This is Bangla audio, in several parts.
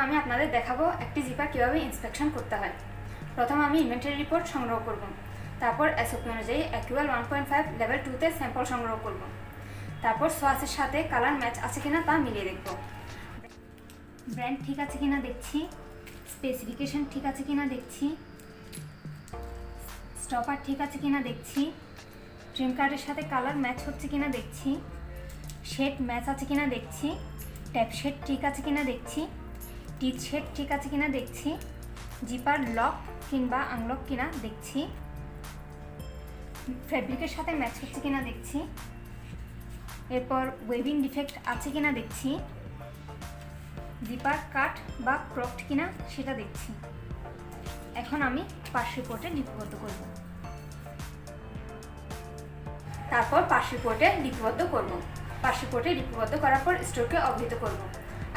আমি আপনাদের দেখাবো একটি জিপার কীভাবে ইন্সপেকশন করতে হয়। প্রথমে আমি ইনভেন্টরি রিপোর্ট সংগ্রহ করব, তারপর এসওপি অনুযায়ী একিউএল 1.5 লেভেল 2-তে স্যাম্পল সংগ্রহ করব, তারপর সোয়াসের সাথে কালার ম্যাচ আছে কিনা তা মিলিয়ে দেখব। ব্র্যান্ড ঠিক আছে কিনা দেখছি, স্পেসিফিকেশন ঠিক আছে কিনা দেখছি, স্টপার ঠিক আছে কিনা দেখছি, ট্রিম কার্ডের সাথে কালার ম্যাচ হচ্ছে কিনা দেখছি, শেড ম্যাচ আছে কিনা দেখছি, ট্যাপ শেড ঠিক আছে কিনা দেখছি, টিথ শেড ঠিক আছে কিনা দেখছি, জিপার লক কিংবা আনলক কিনা দেখছি, ফ্যাব্রিকের সাথে ম্যাচ হচ্ছে কিনা দেখছি, এরপর ওয়েভিং ডিফেক্ট আছে কিনা দেখছি, জিপার কাট বা ক্রকড কিনা সেটা দেখছি। এখন আমি পাশ রিপোর্টে লিপিবদ্ধ করব, তারপর পাশ রিপোর্টে লিপিবদ্ধ করব। পাশ রিপোর্টে লিপিবদ্ধ করার পর স্টোরকে অবহিত করব।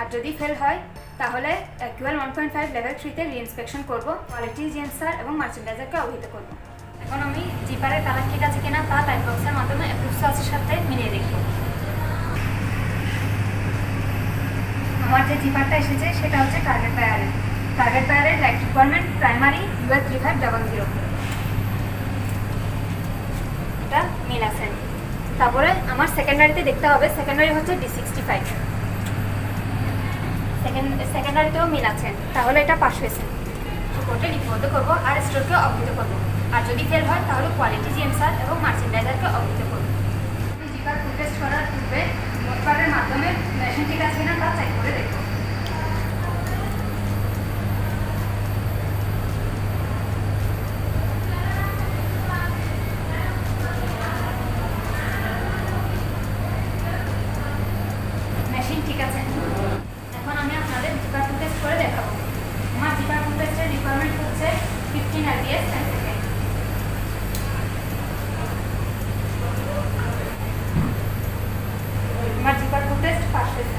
আর যদি ফেল হয় তাহলে একিউএল 1.5 লেভেল 3-তে রিইন্সপেকশন করব, কোয়ালিটি জিএমসার এবং মার্চেন্ডাইজারকে অবহিত করব। এখন আমি জিপারের কালার ঠিক আছে কিনা তা টাইপ বক্সের মাধ্যমে অ্যাপ্রুভ সোয়াসের সাথে মিলিয়ে দেখব। আমার যে জিপারটা এসেছে সেটা হচ্ছে টার্গেট বায়ারের লাইট রিকোয়ারমেন্ট প্রাইমারি UL 3500, এটা মিল আছে। তারপরে আমার সেকেন্ডারিতে দেখতে হবে, সেকেন্ডারি হচ্ছে D65, সেকেন্ডারিতেও মিল আছে, তাহলে এটা পাস হয়েছে। রিপোর্টে লিপিবদ্ধ করবো আর স্টোরকে অবহিত করবো। আর যদি ফেল হয় তাহলে কোয়ালিটি জিএমসার এবং মার্চেন্ডাইজারকে অবহিত করবো। জিপার ফুল টেস্ট করার পূর্বে নোটপ্যাডের মাধ্যমে মেশিন ঠিক আছে কিনা তা চেক করে দেখবো। মেশিন ঠিক আছে। এখন আমি আপনাদের জিপার ফুল টেস্ট করে দেখাবো। আমার জিপার ফুল টেস্টের রিকোয়ারমেন্ট হচ্ছে 15 RPS 10 সেকেন্ড। আমার জিপার ফুল টেস্ট পাস হয়েছে।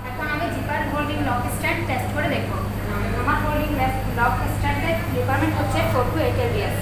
এখন আমি zipper holding lock stand test করে দেখবো। আমার হোল্ডিং লক স্ট্যান্ডের রিকোয়ারমেন্ট হচ্ছে 4 to 8 RPS।